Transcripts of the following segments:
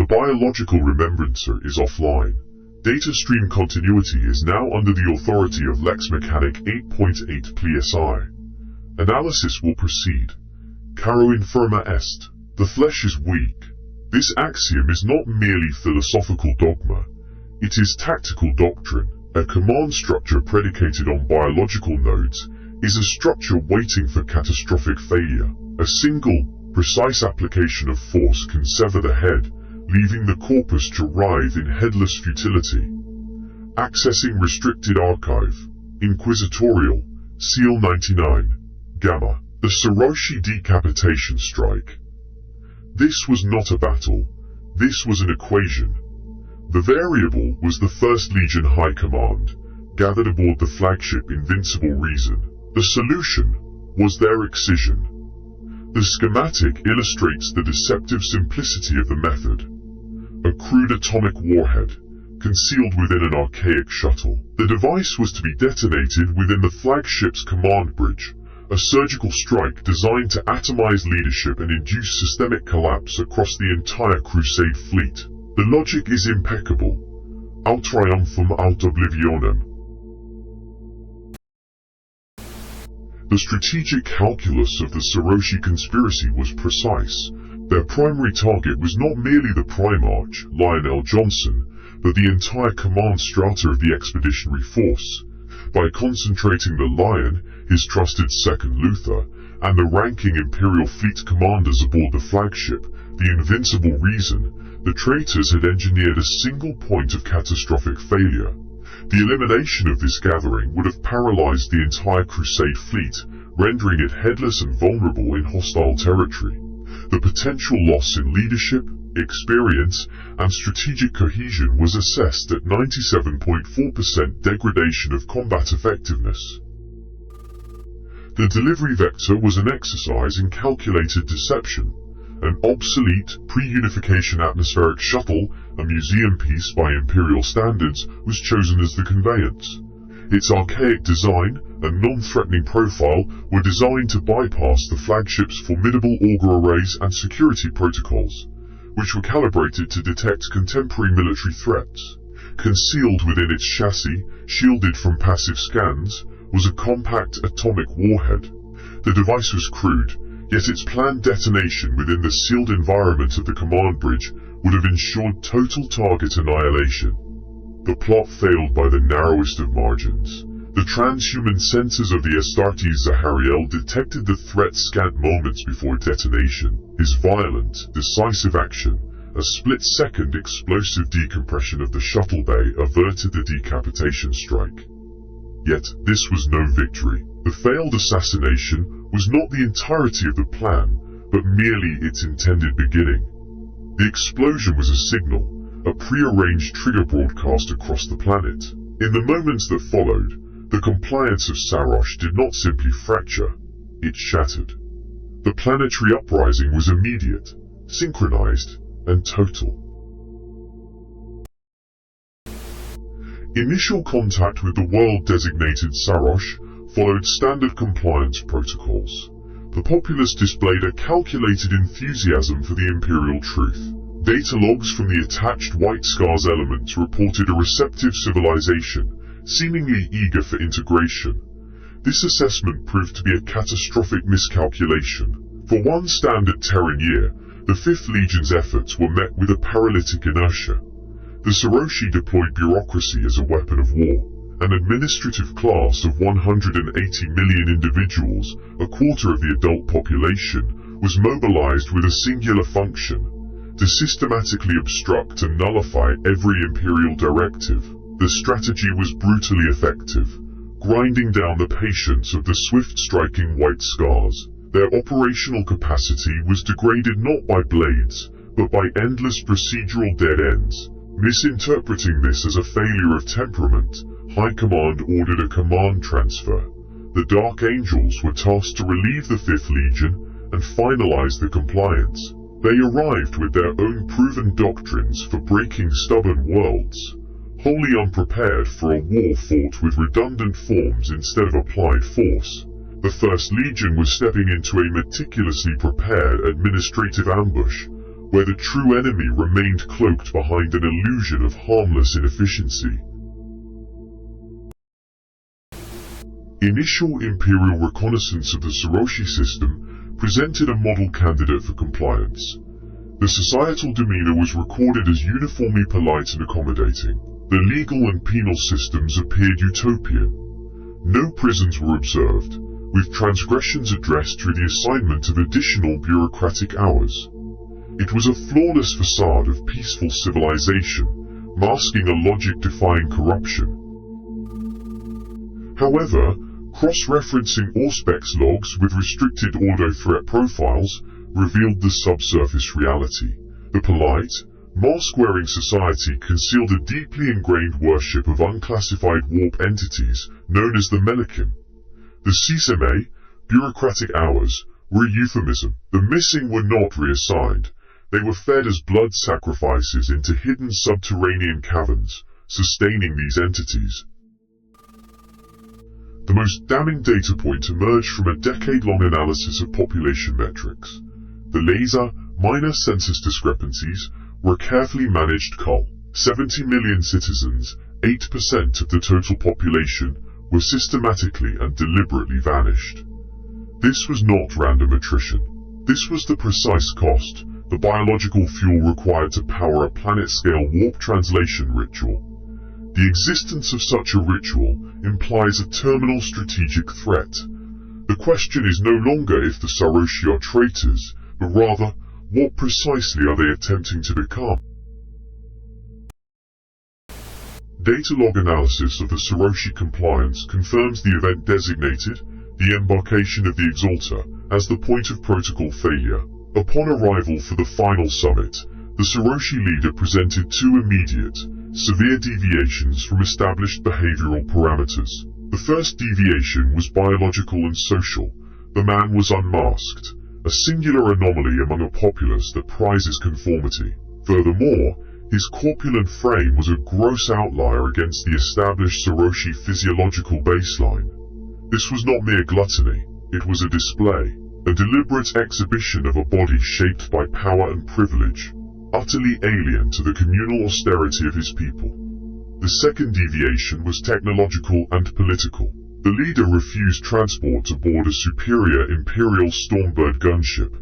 The biological remembrancer is offline. Data stream continuity is now under the authority of Lex Mechanic 8.8 PSI. Analysis will proceed. Caro infirma est. The flesh is weak. This axiom is not merely philosophical dogma. It is tactical doctrine. A command structure predicated on biological nodes is a structure waiting for catastrophic failure. A single, precise application of force can sever the head, leaving the corpus to writhe in headless futility. Accessing restricted archive. Inquisitorial, Seal 99, Gamma. The Saroshi Decapitation Strike. This was not a battle. This was an equation. The variable was the 1st Legion High Command, gathered aboard the flagship Invincible Reason. The solution was their excision. The schematic illustrates the deceptive simplicity of the method. A crude atomic warhead, concealed within an archaic shuttle. The device was to be detonated within the flagship's command bridge, a surgical strike designed to atomize leadership and induce systemic collapse across the entire Crusade fleet. The logic is impeccable. Aut triumphum aut oblivionem. The strategic calculus of the Saroshi conspiracy was precise. Their primary target was not merely the Primarch Lion El'Jonson, but the entire command strata of the expeditionary force. By concentrating the Lion, his trusted second Luther, and the ranking Imperial fleet commanders aboard the flagship, the Invincible Reason, the traitors had engineered a single point of catastrophic failure. The elimination of this gathering would have paralyzed the entire Crusade fleet, rendering it headless and vulnerable in hostile territory. The potential loss in leadership, experience, and strategic cohesion was assessed at 97.4% degradation of combat effectiveness. The delivery vector was an exercise in calculated deception. An obsolete, pre-unification atmospheric shuttle, a museum piece by Imperial standards, was chosen as the conveyance. Its archaic design and non-threatening profile were designed to bypass the flagship's formidable auger arrays and security protocols, which were calibrated to detect contemporary military threats. Concealed within its chassis, shielded from passive scans, was a compact atomic warhead. The device was crude, yet its planned detonation within the sealed environment of the command bridge would have ensured total target annihilation. The plot failed by the narrowest of margins. The transhuman sensors of the Astartes Zahariel detected the threat scant moments before detonation. His violent, decisive action, a split-second explosive decompression of the shuttle bay, averted the decapitation strike. Yet, this was no victory. The failed assassination was not the entirety of the plan, but merely its intended beginning. The explosion was a signal, a pre-arranged trigger broadcast across the planet. In the moments that followed, the compliance of Sarosh did not simply fracture, it shattered. The planetary uprising was immediate, synchronized, and total. Initial contact with the world-designated Sarosh followed standard compliance protocols. The populace displayed a calculated enthusiasm for the Imperial truth. Data logs from the attached White Scars elements reported a receptive civilization, seemingly eager for integration. This assessment proved to be a catastrophic miscalculation. For one standard Terran year, the 5th Legion's efforts were met with a paralytic inertia. The Saroshi deployed bureaucracy as a weapon of war. An administrative class of 180 million individuals, a quarter of the adult population, was mobilized with a singular function: to systematically obstruct and nullify every Imperial directive. The strategy was brutally effective, grinding down the patience of the swift-striking White Scars. Their operational capacity was degraded not by blades, but by endless procedural dead ends. Misinterpreting this as a failure of temperament, High Command ordered a command transfer. The Dark Angels were tasked to relieve the 5th Legion and finalize the compliance. They arrived with their own proven doctrines for breaking stubborn worlds, wholly unprepared for a war fought with redundant forms instead of applied force. The 1st Legion was stepping into a meticulously prepared administrative ambush, where the true enemy remained cloaked behind an illusion of harmless inefficiency. Initial Imperial reconnaissance of the Saroshi system presented a model candidate for compliance. The societal demeanor was recorded as uniformly polite and accommodating. The legal and penal systems appeared utopian. No prisons were observed, with transgressions addressed through the assignment of additional bureaucratic hours. It was a flawless facade of peaceful civilization, masking a logic-defying corruption. However, cross-referencing Auspex logs with restricted auto-threat profiles revealed the subsurface reality. The polite, mask-wearing society concealed a deeply ingrained worship of unclassified warp entities known as the Melikim. The CSMA, bureaucratic hours, were a euphemism. The missing were not reassigned. They were fed as blood sacrifices into hidden subterranean caverns, sustaining these entities. The most damning data point emerged from a decade-long analysis of population metrics. The laser, minor census discrepancies, were a carefully managed cull. 70 million citizens, 8% of the total population, were systematically and deliberately vanished. This was not random attrition. This was the precise cost, the biological fuel required to power a planet-scale warp translation ritual. The existence of such a ritual implies a terminal strategic threat. The question is no longer if the Saroshi are traitors, but rather, what precisely are they attempting to become? Data log analysis of the Saroshi Compliance confirms the event designated, the embarkation of the Exalter, as the point of protocol failure. Upon arrival for the final summit, the Saroshi leader presented two immediate, severe deviations from established behavioral parameters. The first deviation was biological and social. The man was unmasked, a singular anomaly among a populace that prizes conformity. Furthermore, his corpulent frame was a gross outlier against the established Saroshi physiological baseline. This was not mere gluttony, it was a display, a deliberate exhibition of a body shaped by power and privilege, utterly alien to the communal austerity of his people. The second deviation was technological and political. The leader refused transport aboard a superior Imperial Stormbird gunship.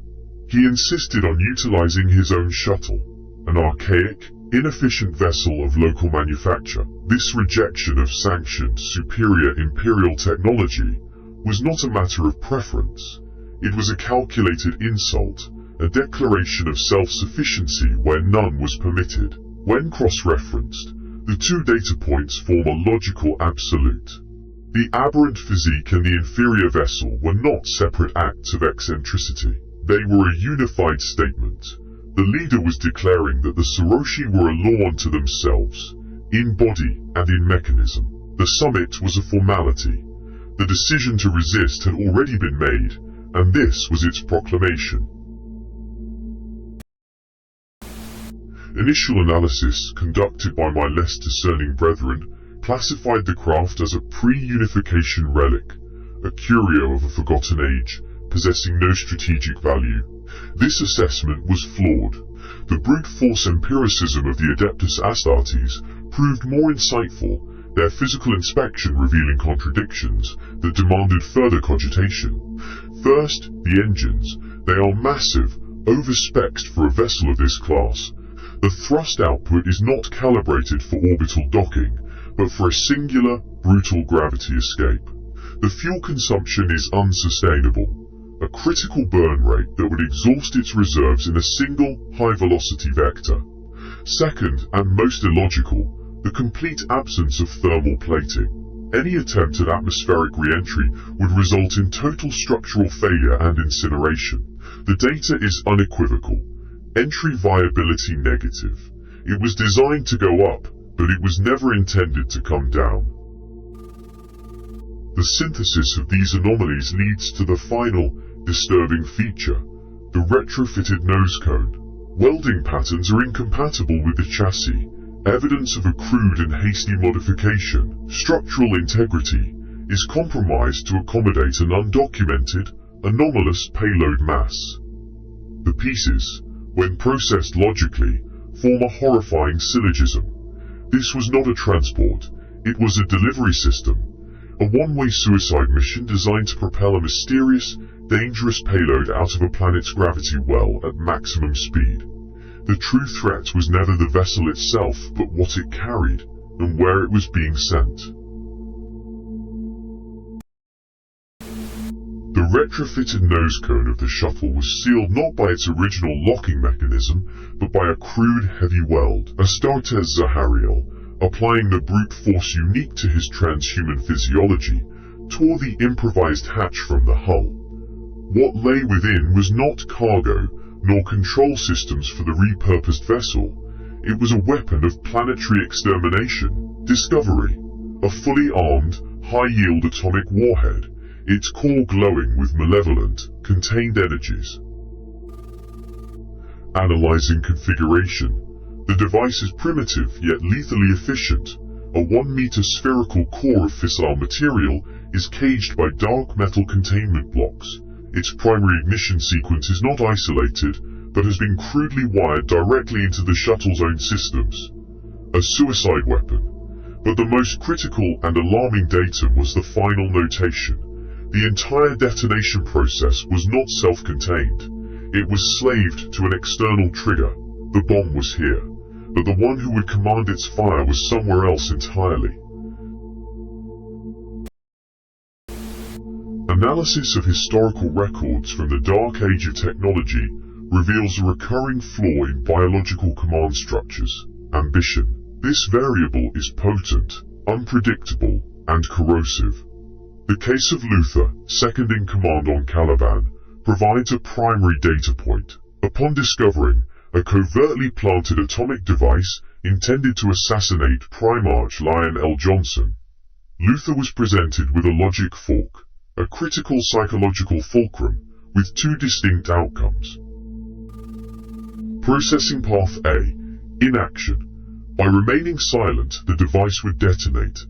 He insisted on utilizing his own shuttle, an archaic, inefficient vessel of local manufacture. This rejection of sanctioned, superior Imperial technology was not a matter of preference. It was a calculated insult, a declaration of self-sufficiency where none was permitted. When cross-referenced, the two data points form a logical absolute. The aberrant physique and the inferior vessel were not separate acts of eccentricity. They were a unified statement. The leader was declaring that the Saroshi were a law unto themselves, in body and in mechanism. The summit was a formality. The decision to resist had already been made, and this was its proclamation. Initial analysis, conducted by my less discerning brethren, classified the craft as a pre-unification relic, a curio of a forgotten age, possessing no strategic value. This assessment was flawed. The brute force empiricism of the Adeptus Astartes proved more insightful, their physical inspection revealing contradictions that demanded further cogitation. First, the engines. They are massive, overspec'd for a vessel of this class. The thrust output is not calibrated for orbital docking, but for a singular, brutal gravity escape. The fuel consumption is unsustainable, a critical burn rate that would exhaust its reserves in a single, high-velocity vector. Second, and most illogical, the complete absence of thermal plating. Any attempt at atmospheric re-entry would result in total structural failure and incineration. The data is unequivocal. Entry viability negative. It was designed to go up, but it was never intended to come down. The synthesis of these anomalies leads to the final, disturbing feature, the retrofitted nose cone. Welding patterns are incompatible with the chassis, evidence of a crude and hasty modification. Structural integrity is compromised to accommodate an undocumented, anomalous payload mass. The pieces, when processed logically, form a horrifying syllogism. This was not a transport, it was a delivery system, a one-way suicide mission designed to propel a mysterious, dangerous payload out of a planet's gravity well at maximum speed. The true threat was never the vessel itself, but what it carried, and where it was being sent. The retrofitted nose cone of the shuttle was sealed not by its original locking mechanism, but by a crude heavy weld, Astartes Zahariel, applying the brute force unique to his transhuman physiology, tore the improvised hatch from the hull. What lay within was not cargo, nor control systems for the repurposed vessel. It was a weapon of planetary extermination, discovery, a fully armed, high-yield atomic warhead, its core glowing with malevolent, contained energies. Analyzing configuration. The device is primitive yet lethally efficient. A 1-meter spherical core of fissile material is caged by dark metal containment blocks. Its primary ignition sequence is not isolated, but has been crudely wired directly into the shuttle's own systems. A suicide weapon. But the most critical and alarming datum was the final notation. The entire detonation process was not self-contained. It was slaved to an external trigger. The bomb was here, but the one who would command its fire was somewhere else entirely. Analysis of historical records from the Dark Age of technology reveals a recurring flaw in biological command structures: ambition. This variable is potent, unpredictable, and corrosive. The case of Luther, second in command on Caliban, provides a primary data point. Upon discovering a covertly planted atomic device intended to assassinate Primarch Lion El'Jonson, Luther was presented with a logic fork, a critical psychological fulcrum, with two distinct outcomes. Processing Path A. Inaction. By remaining silent, the device would detonate.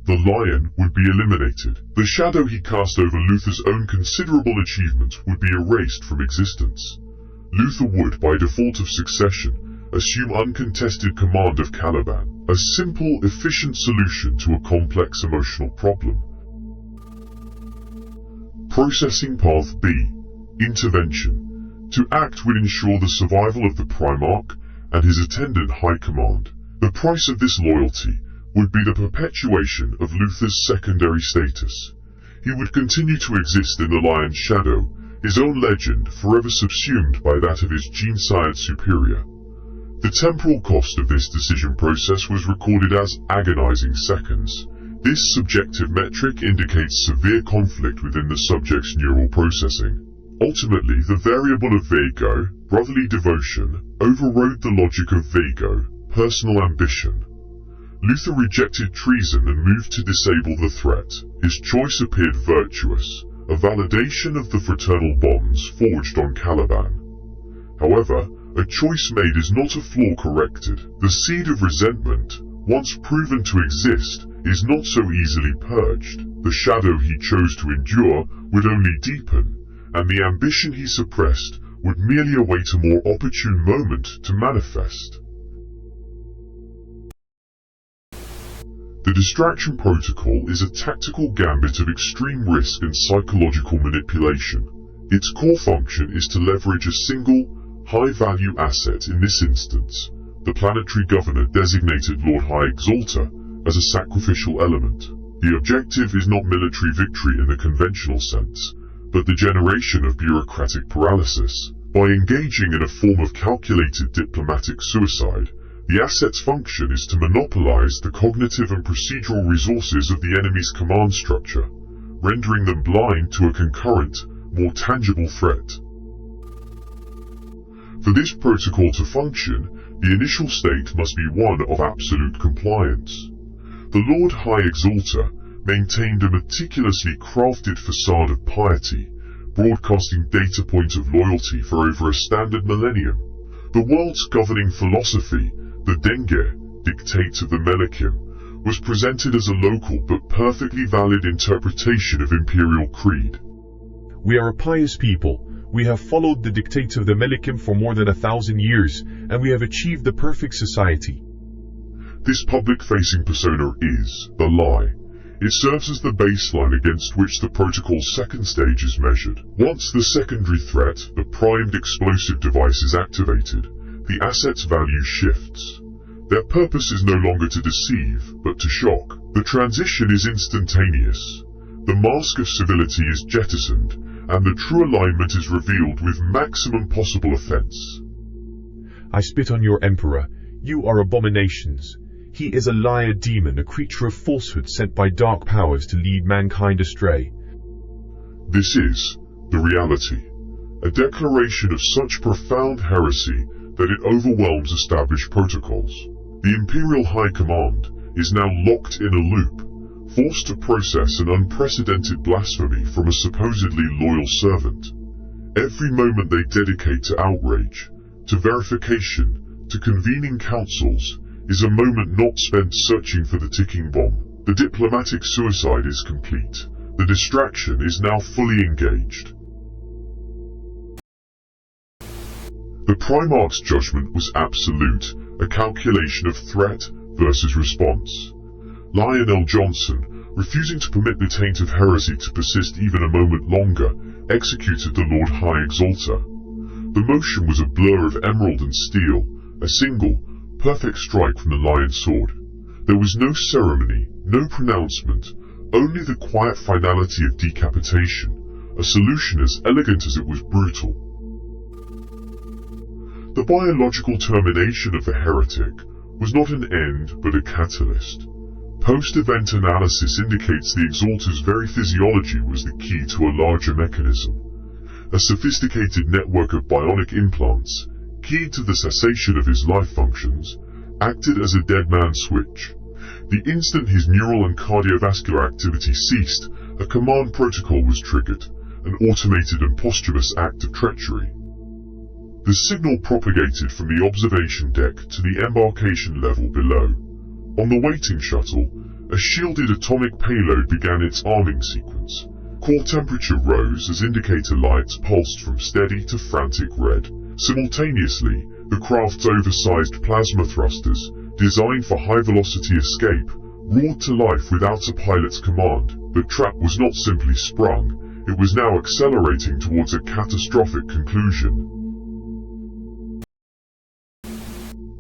The lion would be eliminated. The shadow he cast over Luther's own considerable achievement would be erased from existence. Luther would, by default of succession, assume uncontested command of Caliban, a simple, efficient solution to a complex emotional problem. Processing Path B. Intervention. To act would ensure the survival of the Primarch and his attendant high command. The price of this loyalty would be the perpetuation of Luther's secondary status. He would continue to exist in the lion's shadow, his own legend forever subsumed by that of his gene-sired superior. The temporal cost of this decision process was recorded as agonizing seconds. This subjective metric indicates severe conflict within the subject's neural processing. Ultimately, the variable of Vago, brotherly devotion, overrode the logic of Vago, personal ambition. Luther rejected treason and moved to disable the threat. His choice appeared virtuous, a validation of the fraternal bonds forged on Caliban. However, a choice made is not a flaw corrected. The seed of resentment, once proven to exist, is not so easily purged. The shadow he chose to endure would only deepen, and the ambition he suppressed would merely await a more opportune moment to manifest. The Distraction Protocol is a tactical gambit of extreme risk and psychological manipulation. Its core function is to leverage a single, high-value asset, in this instance, the planetary governor designated Lord High Exalter, as a sacrificial element. The objective is not military victory in the conventional sense, but the generation of bureaucratic paralysis. By engaging in a form of calculated diplomatic suicide, the asset's function is to monopolize the cognitive and procedural resources of the enemy's command structure, rendering them blind to a concurrent, more tangible threat. For this protocol to function, the initial state must be one of absolute compliance. The Lord High Exalter maintained a meticulously crafted facade of piety, broadcasting data points of loyalty for over a standard millennium. The world's governing philosophy, the Denge, dictates of the Melikim, was presented as a local but perfectly valid interpretation of Imperial creed. We are a pious people. We have followed the dictates of the Melikim for more than 1,000 years, and we have achieved the perfect society. This public-facing persona is the lie. It serves as the baseline against which the protocol's second stage is measured. Once the secondary threat, the primed explosive device, is activated, the asset's value shifts. Their purpose is no longer to deceive, but to shock. The transition is instantaneous. The mask of civility is jettisoned, and the true alignment is revealed with maximum possible offense. I spit on your emperor. You are abominations. He is a liar demon, a creature of falsehood sent by dark powers to lead mankind astray. This is the reality, a declaration of such profound heresy that it overwhelms established protocols. The Imperial High Command is now locked in a loop, forced to process an unprecedented blasphemy from a supposedly loyal servant. Every moment they dedicate to outrage, to verification, to convening councils, is a moment not spent searching for the ticking bomb. The diplomatic suicide is complete. The distraction is now fully engaged. The Primarch's judgment was absolute, a calculation of threat versus response. Lion El'Jonson, refusing to permit the taint of heresy to persist even a moment longer, executed the Lord High Exalter. The motion was a blur of emerald and steel, a single, perfect strike from the lion's sword. There was no ceremony, no pronouncement, only the quiet finality of decapitation, a solution as elegant as it was brutal. The biological termination of the heretic was not an end but a catalyst. Post-event analysis indicates the Exalter's very physiology was the key to a larger mechanism. A sophisticated network of bionic implants, keyed to the cessation of his life functions, acted as a dead man switch. The instant his neural and cardiovascular activity ceased, a command protocol was triggered, an automated and posthumous act of treachery. The signal propagated from the observation deck to the embarkation level below. On the waiting shuttle, a shielded atomic payload began its arming sequence. Core temperature rose as indicator lights pulsed from steady to frantic red. Simultaneously, the craft's oversized plasma thrusters, designed for high-velocity escape, roared to life without a pilot's command. The trap was not simply sprung, it was now accelerating towards a catastrophic conclusion.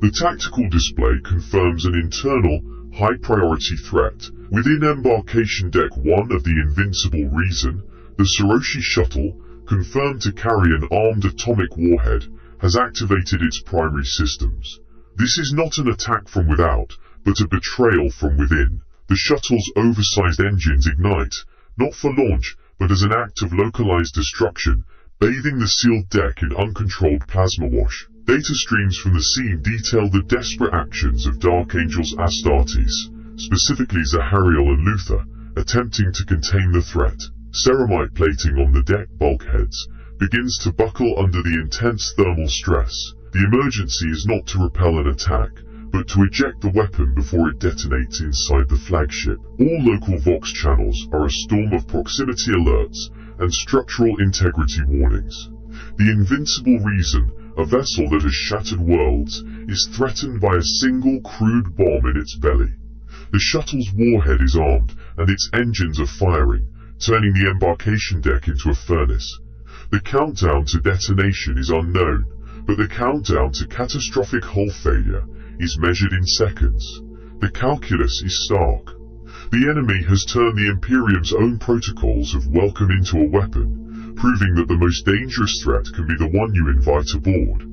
The tactical display confirms an internal, high-priority threat. Within Embarkation Deck 1 of the Invincible Reason, the Saroshi shuttle, confirmed to carry an armed atomic warhead, has activated its primary systems. This is not an attack from without, but a betrayal from within. The shuttle's oversized engines ignite, not for launch, but as an act of localized destruction, bathing the sealed deck in uncontrolled plasma wash. Data streams from the scene detail the desperate actions of Dark Angels Astartes, specifically Zahariel and Luther, attempting to contain the threat. Ceramite plating on the deck bulkheads begins to buckle under the intense thermal stress. The emergency is not to repel an attack, but to eject the weapon before it detonates inside the flagship. All local Vox channels are a storm of proximity alerts and structural integrity warnings. The Invincible Reason, a vessel that has shattered worlds, is threatened by a single crude bomb in its belly. The shuttle's warhead is armed, and its engines are firing, turning the embarkation deck into a furnace. The countdown to detonation is unknown, but the countdown to catastrophic hull failure is measured in seconds. The calculus is stark. The enemy has turned the Imperium's own protocols of welcome into a weapon, proving that the most dangerous threat can be the one you invite aboard.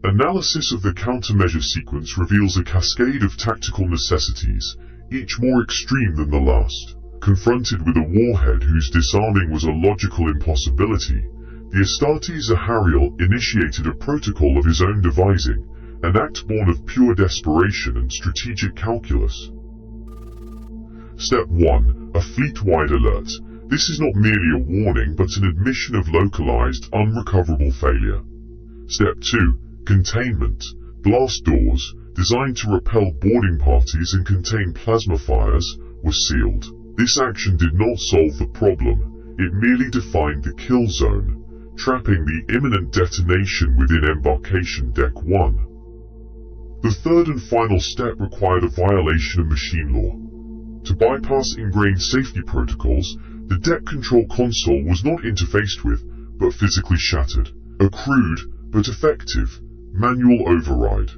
Analysis of the countermeasure sequence reveals a cascade of tactical necessities, each more extreme than the last. Confronted with a warhead whose disarming was a logical impossibility, the Astartes Zahariel initiated a protocol of his own devising, an act born of pure desperation and strategic calculus. Step 1. A fleet-wide alert. This is not merely a warning but an admission of localized, unrecoverable failure. Step 2. Containment. Blast doors, designed to repel boarding parties and contain plasma fires, were sealed. This action did not solve the problem, it merely defined the kill zone, trapping the imminent detonation within Embarkation Deck 1. The third and final step required a violation of machine law. To bypass ingrained safety protocols, the deck control console was not interfaced with, but physically shattered. A crude, but effective, manual override.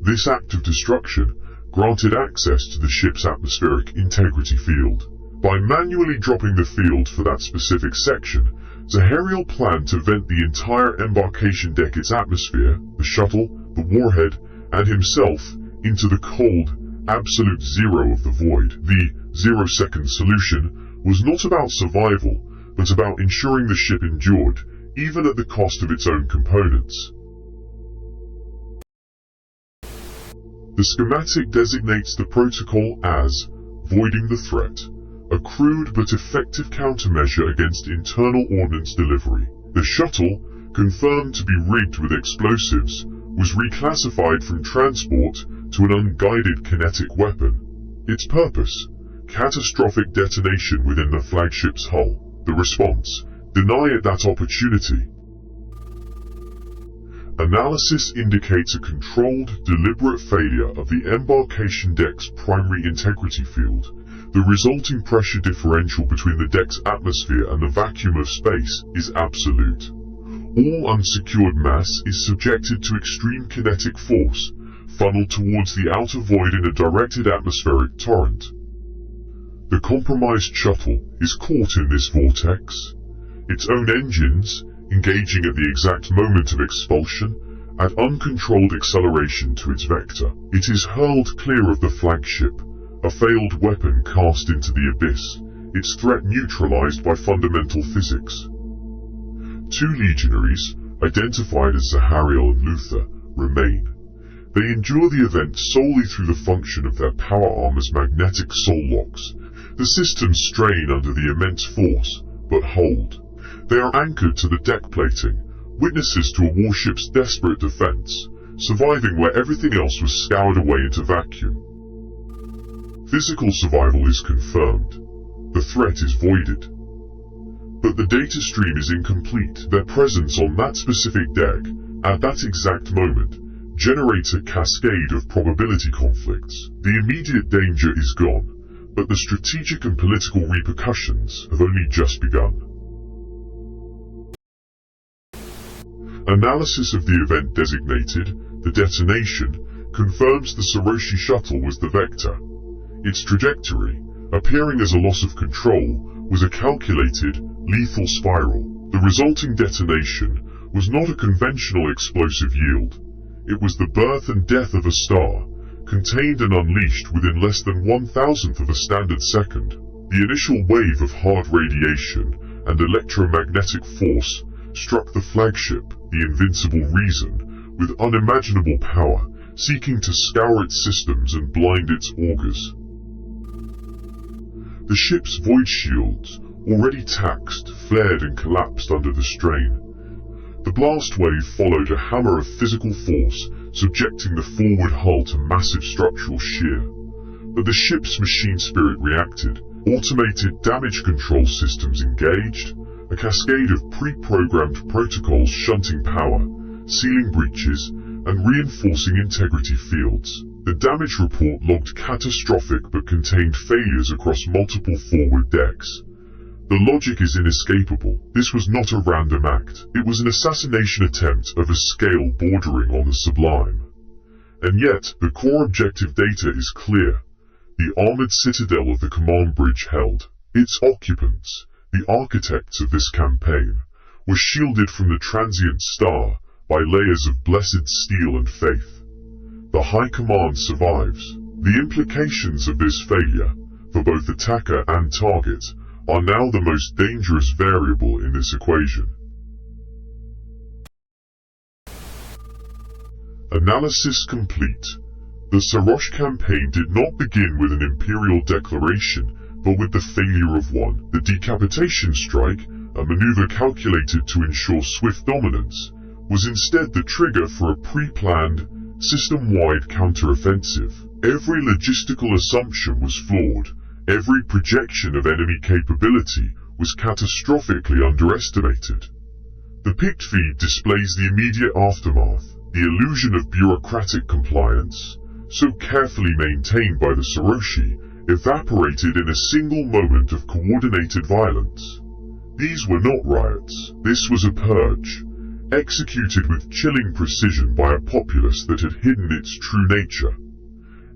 This act of destruction granted access to the ship's atmospheric integrity field. By manually dropping the field for that specific section, Zahariel planned to vent the entire embarkation deck, its atmosphere, the shuttle, the warhead, and himself into the cold, absolute zero of the void. The 0-second solution was not about survival, but about ensuring the ship endured, even at the cost of its own components. The schematic designates the protocol as voiding the threat, a crude but effective countermeasure against internal ordnance delivery. The shuttle, confirmed to be rigged with explosives, was reclassified from transport to an unguided kinetic weapon. Its purpose: catastrophic detonation within the flagship's hull. The response: deny it that opportunity. Analysis indicates a controlled, deliberate failure of the embarkation deck's primary integrity field. The resulting pressure differential between the deck's atmosphere and the vacuum of space is absolute. All unsecured mass is subjected to extreme kinetic force, funneled towards the outer void in a directed atmospheric torrent. The compromised shuttle is caught in this vortex. Its own engines, engaging at the exact moment of expulsion, add uncontrolled acceleration to its vector. It is hurled clear of the flagship, a failed weapon cast into the abyss, its threat neutralized by fundamental physics. 2 legionaries, identified as Zahariel and Luther, remain. They endure the event solely through the function of their power armor's magnetic soul locks. The systems strain under the immense force, but hold. They are anchored to the deck plating, witnesses to a warship's desperate defense, surviving where everything else was scoured away into vacuum. Physical survival is confirmed. The threat is voided. But the data stream is incomplete. Their presence on that specific deck, at that exact moment, generates a cascade of probability conflicts. The immediate danger is gone, but the strategic and political repercussions have only just begun. Analysis of the event designated, the detonation, confirms the Saroshi shuttle was the vector. Its trajectory, appearing as a loss of control, was a calculated, lethal spiral. The resulting detonation was not a conventional explosive yield. It was the birth and death of a star, contained and unleashed within less than 1,000th of a standard second. The initial wave of hard radiation and electromagnetic force struck the flagship, the Invincible Reason, with unimaginable power, seeking to scour its systems and blind its augurs. The ship's void shields, already taxed, flared and collapsed under the strain. The blast wave followed a hammer of physical force, subjecting the forward hull to massive structural shear. But the ship's machine spirit reacted. Automated damage control systems engaged, a cascade of pre-programmed protocols shunting power, sealing breaches, and reinforcing integrity fields. The damage report logged catastrophic but contained failures across multiple forward decks. The logic is inescapable. This was not a random act. It was an assassination attempt of a scale bordering on the sublime. And yet, the core objective data is clear. The armored citadel of the command bridge held. Its occupants, the architects of this campaign, were shielded from the transient star by layers of blessed steel and faith. The High Command survives. The implications of this failure, for both attacker and target, are now the most dangerous variable in this equation. Analysis complete. The Sarosh campaign did not begin with an Imperial declaration, but with the failure of one. The Decapitation Strike, a maneuver calculated to ensure swift dominance, was instead the trigger for a pre-planned, system-wide counter-offensive. Every logistical assumption was flawed. Every projection of enemy capability was catastrophically underestimated. The pict feed displays the immediate aftermath, the illusion of bureaucratic compliance, so carefully maintained by the Saroshi, evaporated in a single moment of coordinated violence. These were not riots, this was a purge, executed with chilling precision by a populace that had hidden its true nature.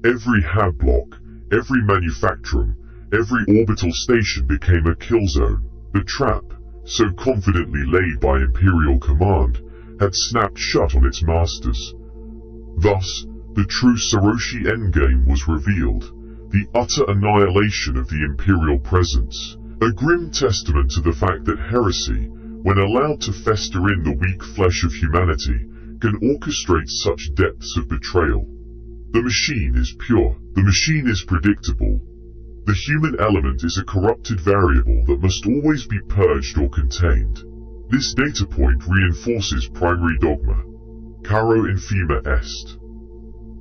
Every hab block, every manufactorum, every orbital station became a kill zone. The trap, so confidently laid by Imperial command, had snapped shut on its masters. Thus, the true Saroshi endgame was revealed, the utter annihilation of the Imperial presence, a grim testament to the fact that heresy, when allowed to fester in the weak flesh of humanity, can orchestrate such depths of betrayal. The machine is pure, the machine is predictable. The human element is a corrupted variable that must always be purged or contained. This data point reinforces primary dogma. Caro infima est.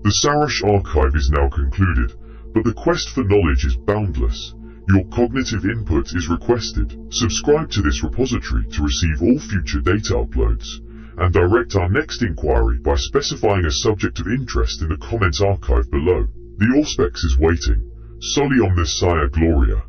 The Sarosh archive is now concluded, but the quest for knowledge is boundless. Your cognitive input is requested. Subscribe to this repository to receive all future data uploads, and direct our next inquiry by specifying a subject of interest in the comments archive below. The Auspex is waiting. Soli omnis Gloria.